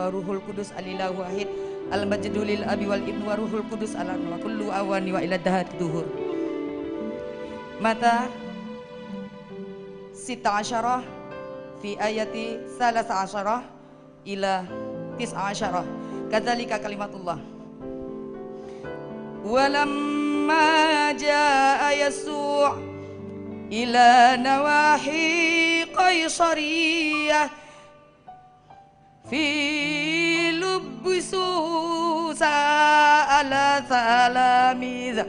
wa ruhul kudus alilahu wahid al-majdulil abi wal ibnu wa ruhul kudus ala wa kullu awani wa ila dahar duhur. Mata sita asyarah fi ayati salasa asyarah ila tis'a asyarah kadzalika kalimatullah. Walamma jaa Yasu' ila nawahi qaisariyah fi lubbisu sa'ala talamidha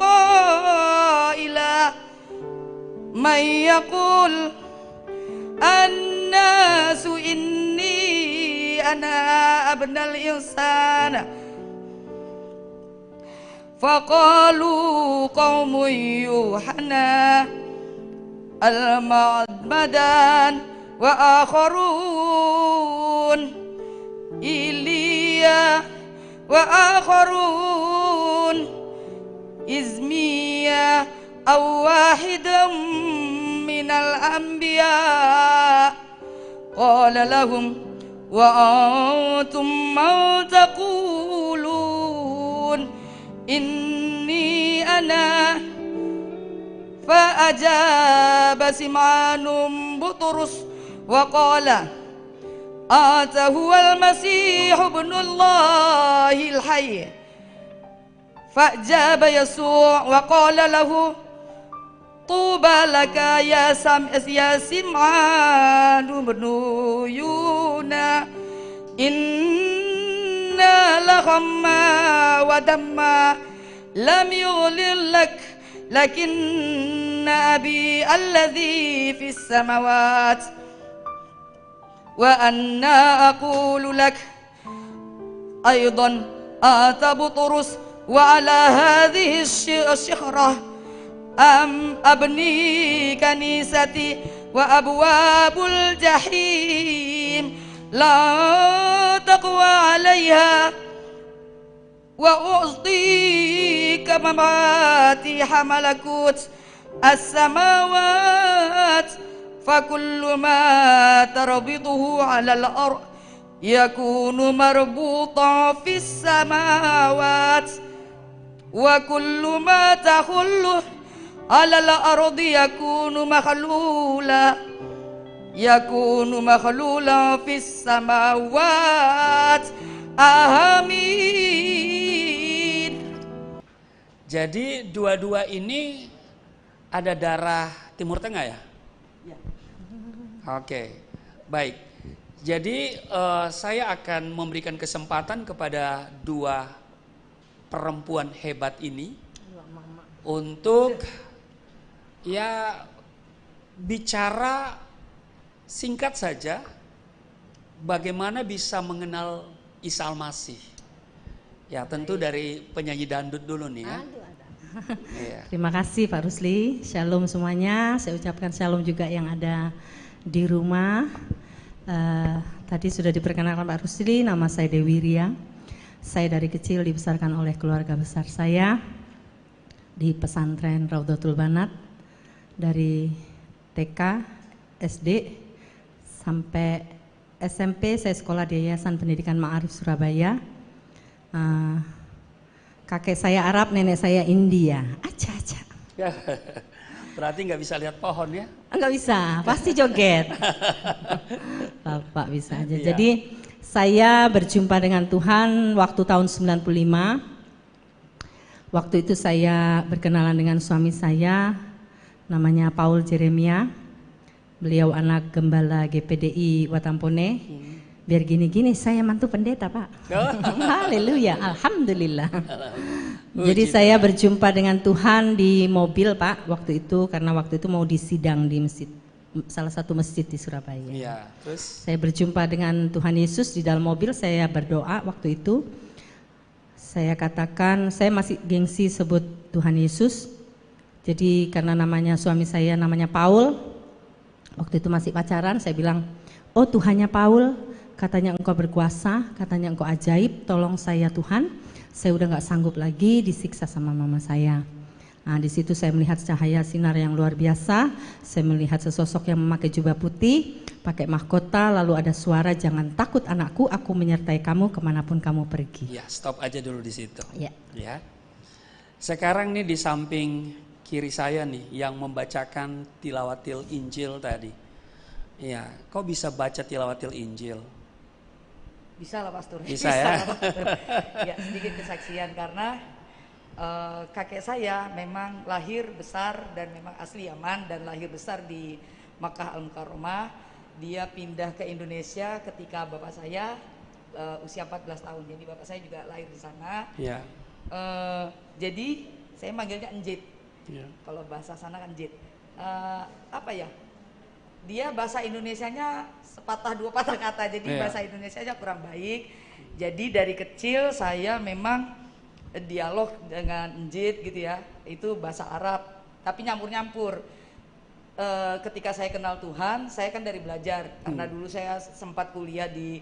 qaila man yaqul annasu inni ana abnal insana faqalu qaumun yuhana al-ma'admadan wa akharun Iliya wa akharun izmiya aw wahidam minal anbiya qala lahum wa antum ma taqulun inni ana فأجاب سمعان بطرس وقال أنت هو المسيح ابن الله الحي فأجاب يسوع وقال له طوبى لك يا سمعان بن يونا إن لحما ودما لم يغلل لك لكن أبي الذي في السماوات وأنا أقول لك أيضا أنت بطرس وعلى هذه الشجرة أبني كنيستي وأبواب الجحيم لا تقوى عليها وأعطيك مفاتيح ملكوت السماوات فكل ما تربطه على الأرض يكون مربوطا في السماوات وكل ما تحل على الأرض يكون مخلولا في السماوات. Amin. Jadi dua-dua ini ada darah Timur Tengah ya? Ya. Oke, baik. Jadi saya akan memberikan kesempatan kepada dua perempuan hebat ini untuk ya bicara singkat saja bagaimana bisa mengenal Isa Al-Masih. Ya tentu dari penyanyi dangdut dulu nih ya. Iya. Terima kasih Pak Rusli, shalom semuanya. Saya ucapkan shalom juga yang ada di rumah. Tadi sudah diperkenalkan Pak Rusli, nama saya Dewi Ria. Saya dari kecil dibesarkan oleh keluarga besar saya di pesantren Raudhatul Banat. Dari TK, SD, sampai SMP saya sekolah di Yayasan Pendidikan Ma'arif Surabaya. Kakek saya Arab, nenek saya India. Aja. Berarti nggak bisa lihat pohon ya? Nggak bisa, pasti joget. Bapak bisa aja. Iya. Jadi saya berjumpa dengan Tuhan waktu tahun 95. Waktu itu saya berkenalan dengan suami saya, namanya Paul Jeremia. Beliau anak gembala GPDI Watampone. Biar gini-gini saya mantu pendeta Pak. Haleluya, alhamdulillah. Jadi saya berjumpa dengan Tuhan di mobil Pak waktu itu, karena waktu itu mau disidang di masjid, salah satu masjid di Surabaya. Iya, terus Saya berjumpa dengan Tuhan Yesus di dalam mobil, saya berdoa waktu itu. Saya katakan, saya masih gengsi sebut Tuhan Yesus. Jadi karena namanya suami saya namanya Paul, waktu itu masih pacaran, saya bilang, oh Tuhannya Paul, katanya engkau berkuasa, katanya engkau ajaib, tolong saya Tuhan, saya udah gak sanggup lagi disiksa sama mama saya. Nah, di situ saya melihat cahaya sinar yang luar biasa. Saya melihat sesosok yang memakai jubah putih, pakai mahkota, lalu ada suara, "Jangan takut anakku, aku menyertai kamu kemanapun kamu pergi." Ya, stop aja dulu di situ. Ya. Ya. Sekarang nih di samping kiri saya nih yang membacakan tilawatil Injil tadi. Ya, kok bisa baca tilawatil Injil? Bisa lah Pastor. Bisa ya? lah, Pastor. Ya, sedikit kesaksian karena kakek saya memang lahir besar dan memang asli Yaman dan lahir besar di Makkah Al-Mukarramah. Dia pindah ke Indonesia ketika bapak saya usia 14 tahun. Jadi bapak saya juga lahir di sana. Ya. Jadi saya manggilnya Enjit. Ya. Kalau bahasa sana kan Enjit. Apa ya? Dia bahasa Indonesianya sepatah dua patah kata. Jadi bahasa Indonesianya kurang baik. Jadi dari kecil saya memang dialog dengan Enjit gitu ya, itu bahasa Arab tapi nyampur-nyampur. Ketika saya kenal Tuhan, saya kan dari belajar karena dulu saya sempat kuliah di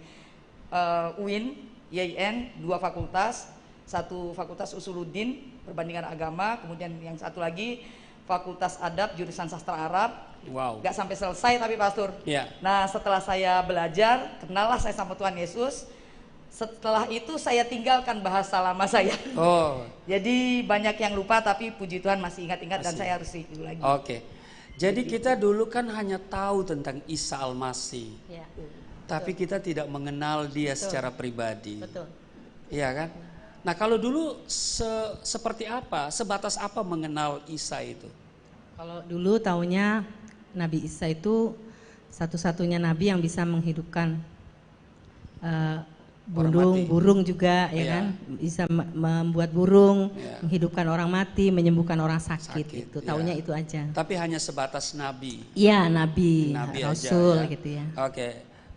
UIN, YIN, 2 fakultas, satu fakultas Usuluddin, perbandingan agama, kemudian yang satu lagi fakultas adab jurusan sastra Arab. Wow. Gak sampai selesai tapi Pastor. Ya. Nah setelah saya belajar, kenallah saya sama Tuhan Yesus. Setelah itu saya tinggalkan bahasa lama saya. Oh. Jadi banyak yang lupa tapi puji Tuhan masih ingat-ingat dan saya harus itu lagi. Oke. Jadi kita dulu kan hanya tahu tentang Isa Al-Masih. Ya. Tapi kita tidak mengenal dia secara pribadi. Betul. Iya kan? Nah, kalau dulu seperti apa, sebatas apa mengenal Isa itu? Kalau dulu taunya Nabi Isa itu satu-satunya nabi yang bisa menghidupkan burung juga ya kan, bisa membuat burung, menghidupkan orang mati, menyembuhkan orang sakit itu. Taunya itu aja. Tapi hanya sebatas nabi. Iya, nabi rasul aja, ya. gitu ya. Oke.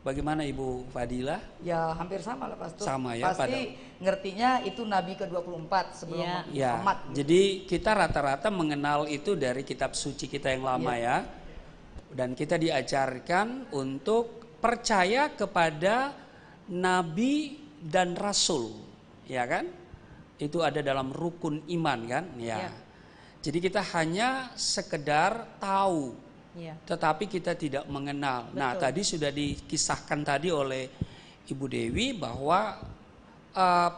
Bagaimana Ibu Fadila? Ya hampir sama lah Pastor. Sama ya. Pasti ngertinya itu Nabi ke-24 sebelum Muhammad. Jadi kita rata-rata mengenal itu dari kitab suci kita yang lama ya. Dan kita diajarkan untuk percaya kepada nabi dan rasul, ya kan? Itu ada dalam rukun iman kan? Ya. Jadi kita hanya sekedar tahu. Tetapi kita tidak mengenal. Betul. Nah, tadi sudah dikisahkan tadi oleh Ibu Dewi bahwa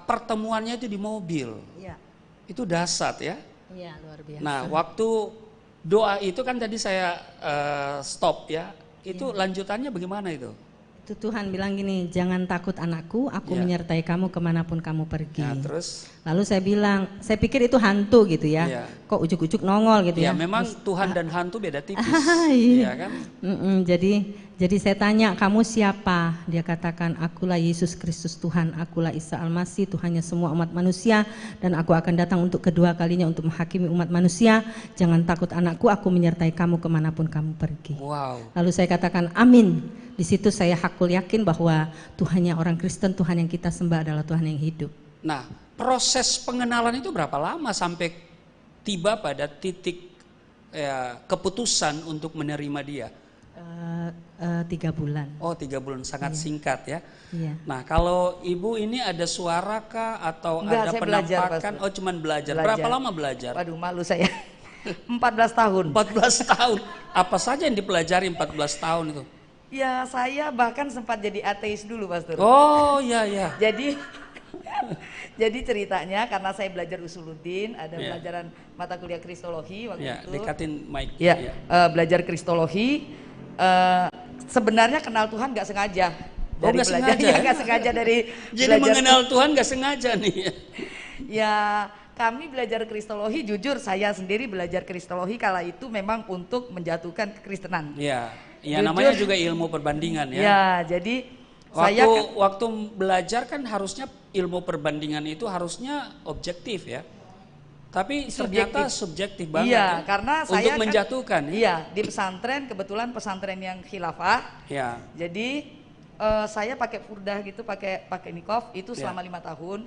pertemuannya itu di mobil. Itu dahsyat ya. Iya, luar biasa. Nah, waktu doa itu kan tadi saya stop ya. Itu lanjutannya bagaimana itu? Itu Tuhan bilang gini, "Jangan takut anakku, aku menyertai kamu kemanapun kamu pergi." Nah, terus? Lalu saya bilang, saya pikir itu hantu gitu ya. Kok ujuk-ujuk nongol gitu ya. Memang Tuhan dan hantu beda tipis. Iya kan? Jadi saya tanya, "Kamu siapa?" Dia katakan, "Akulah Yesus Kristus Tuhan, akulah Isa Al-Masih, Tuhannya semua umat manusia, dan aku akan datang untuk kedua kalinya untuk menghakimi umat manusia. Jangan takut anakku, aku menyertai kamu kemanapun kamu pergi." Wow. Lalu saya katakan, "Amin." Di situ saya hakul yakin bahwa Tuhannya orang Kristen, Tuhan yang kita sembah adalah Tuhan yang hidup. Nah, proses pengenalan itu berapa lama sampai tiba pada titik keputusan untuk menerima dia? 3 bulan. Oh, 3 bulan, sangat singkat ya. Iya. Nah, kalau Ibu ini ada suara kah atau Enggak, ada saya penampakan? belajar, cuman belajar. Berapa lama belajar? Waduh, malu saya. 14 tahun. 14 tahun. Apa saja yang dipelajari 14 tahun itu? Ya, saya bahkan sempat jadi ateis dulu, Pastor. Oh, iya. Jadi ceritanya karena saya belajar Usuluddin, ada pelajaran mata kuliah Kristologi waktu itu. Dekatin mic. Belajar Kristologi. Sebenarnya kenal Tuhan nggak sengaja. Dari nggak belajar, sengaja. nggak sengaja dari. Jadi mengenal Tuhan nggak sengaja nih. Ya, kami belajar Kristologi. Jujur, saya sendiri belajar Kristologi kala itu memang untuk menjatuhkan kekristenan. Ya, namanya juga ilmu perbandingan ya. Ya, jadi waktu belajar kan harusnya ilmu perbandingan itu harusnya objektif ya. Tapi ternyata subjektif banget. Iya, karena saya untuk menjatuhkan. Iya, di pesantren kebetulan pesantren yang khilafah. Ya. Jadi saya pakai furdah gitu, pakai nikof itu selama 5 tahun.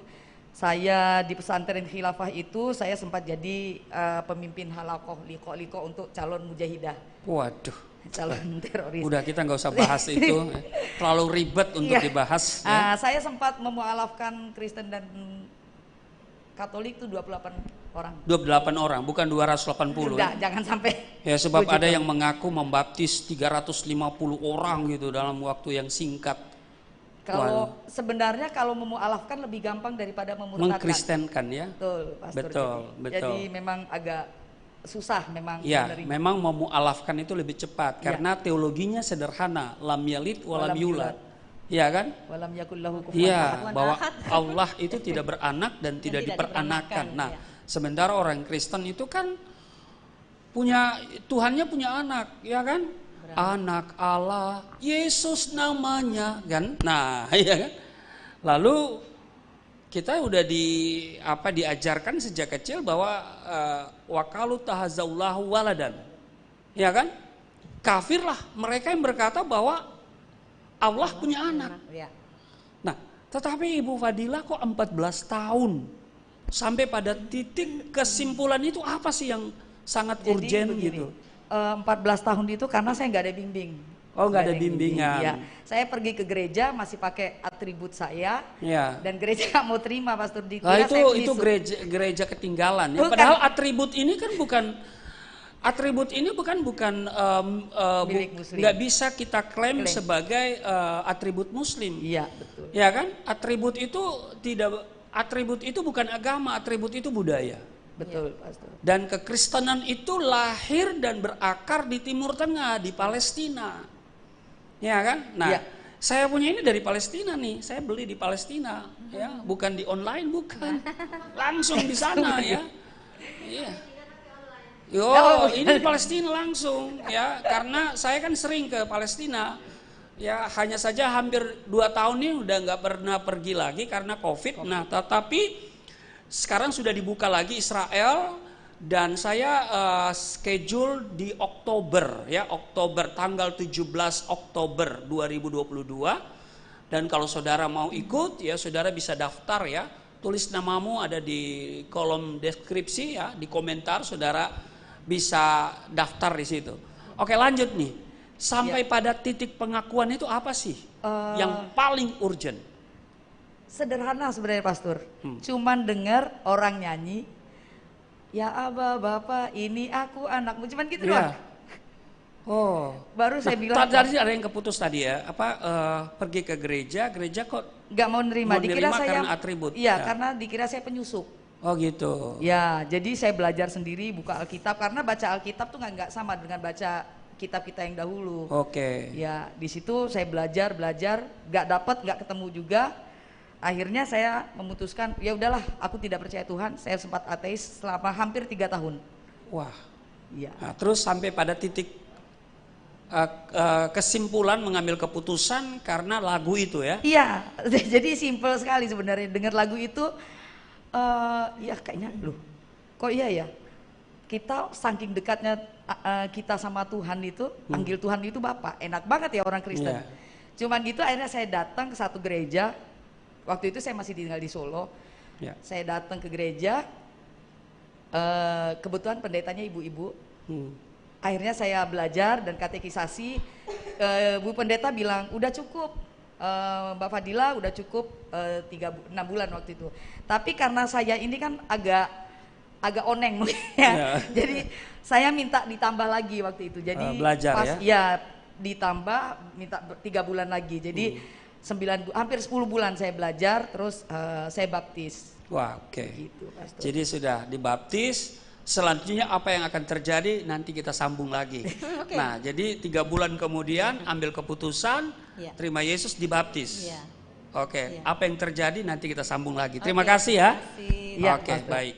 Saya di pesantren khilafah itu saya sempat jadi pemimpin halakoh liko untuk calon mujahidah. Waduh. Calon teroris. Udah, kita nggak usah bahas itu, terlalu ribet untuk dibahas. Saya sempat memualafkan Kristen dan Katolik itu 28 orang. 28 orang, bukan 280. Enggak, jangan sampai. Ya sebab ada yang mengaku membaptis 350 orang gitu dalam waktu yang singkat. Kalau sebenarnya kalau memualafkan lebih gampang daripada memurtadkan. Mengkristenkan ya. Betul, Pastor. Betul. Jadi memang agak susah memang. Ya, memang memualafkan itu lebih cepat karena teologinya sederhana, lam yalid walam yulad. Ya kan? Walam yakul lahu kufuwan Iya, ahad. bahwa Allah itu tidak beranak dan tidak diperanakan. Nah, sementara orang Kristen itu kan punya Tuhannya punya anak, ya kan? Anak Allah, Yesus namanya, kan? Nah, ya kan? Lalu kita udah diajarkan sejak kecil bahwa wakalu tahazallahu waladan. Ya kan? Kafirlah mereka yang berkata bahwa Allah punya anak. Nah, tetapi Ibu Fadila kok 14 tahun sampai pada titik kesimpulan itu apa sih yang sangat urgent gitu? 14 tahun itu karena saya nggak ada bimbing. Oh, nggak ada bimbingan. Ya, saya pergi ke gereja masih pakai atribut saya. Ya. Dan gereja nggak mau terima, Pastor Dikira. Nah, itu gereja ketinggalan. Ya. Padahal atribut ini kan bukan nggak bisa kita klaim sebagai atribut Muslim. Iya, betul. Ya kan? Atribut itu bukan agama, atribut itu budaya. Betul, Pastor. Dan kekristenan itu lahir dan berakar di Timur Tengah, di Palestina. Ya kan? Nah, saya punya ini dari Palestina nih. Saya beli di Palestina, ya, bukan di online, bukan. Langsung di sana ya. Iya. Ini di Palestina langsung ya, karena saya kan sering ke Palestina. Ya, hanya saja hampir 2 tahun ini udah nggak pernah pergi lagi karena COVID. Nah, tetapi sekarang sudah dibuka lagi Israel dan saya schedule di Oktober ya, Oktober tanggal 17 Oktober 2022. Dan kalau saudara mau ikut ya, saudara bisa daftar ya. Tulis namamu ada di kolom deskripsi ya, di komentar saudara bisa daftar di situ. Oke, lanjut nih. Sampai pada titik pengakuan itu apa sih yang paling urgent? Sederhana sebenarnya, Pastor. Cuman dengar orang nyanyi, ya Aba, Bapak, ini aku anakmu. Cuman gitu doang. Oh. Baru saya bilang. Tadi ada yang keputus tadi ya. Pergi ke gereja kok nggak mau nerima. Dikira saya karena atribut. Iya, karena dikira saya penyusup. Oh gitu. Ya, jadi saya belajar sendiri buka Alkitab karena baca Alkitab tuh nggak sama dengan baca kitab kita yang dahulu. Oke. Ya, di situ saya belajar, nggak ketemu juga. Akhirnya saya memutuskan, ya udahlah, aku tidak percaya Tuhan. Saya sempat ateis selama hampir 3 tahun. Wah. Iya. Nah, terus sampai pada titik kesimpulan mengambil keputusan karena lagu itu ya? Iya, jadi simpel sekali sebenarnya. Dengar lagu itu. Ya kayaknya loh, kok iya ya, kita saking dekatnya kita sama Tuhan itu, panggil Tuhan itu Bapak, enak banget ya orang Kristen. Cuman gitu akhirnya saya datang ke satu gereja, waktu itu saya masih tinggal di Solo. Saya datang ke gereja, kebetulan pendetanya ibu-ibu. Akhirnya saya belajar dan katekisasi. Bu pendeta bilang udah cukup, Mbak Fadila udah cukup 6 bulan waktu itu. Tapi karena saya ini kan agak oneng ya. Jadi saya minta ditambah lagi waktu itu. Jadi belajar pas ya? Ditambah minta 3 bulan lagi. Jadi hampir 10 bulan saya belajar, terus saya baptis. Wah, oke. Gitu, jadi sudah dibaptis. Selanjutnya apa yang akan terjadi nanti kita sambung lagi. Nah, jadi 3 bulan kemudian ambil keputusan, terima Yesus, dibaptis. Oke, apa yang terjadi nanti kita sambung lagi. Terima kasih ya. Oke, baik.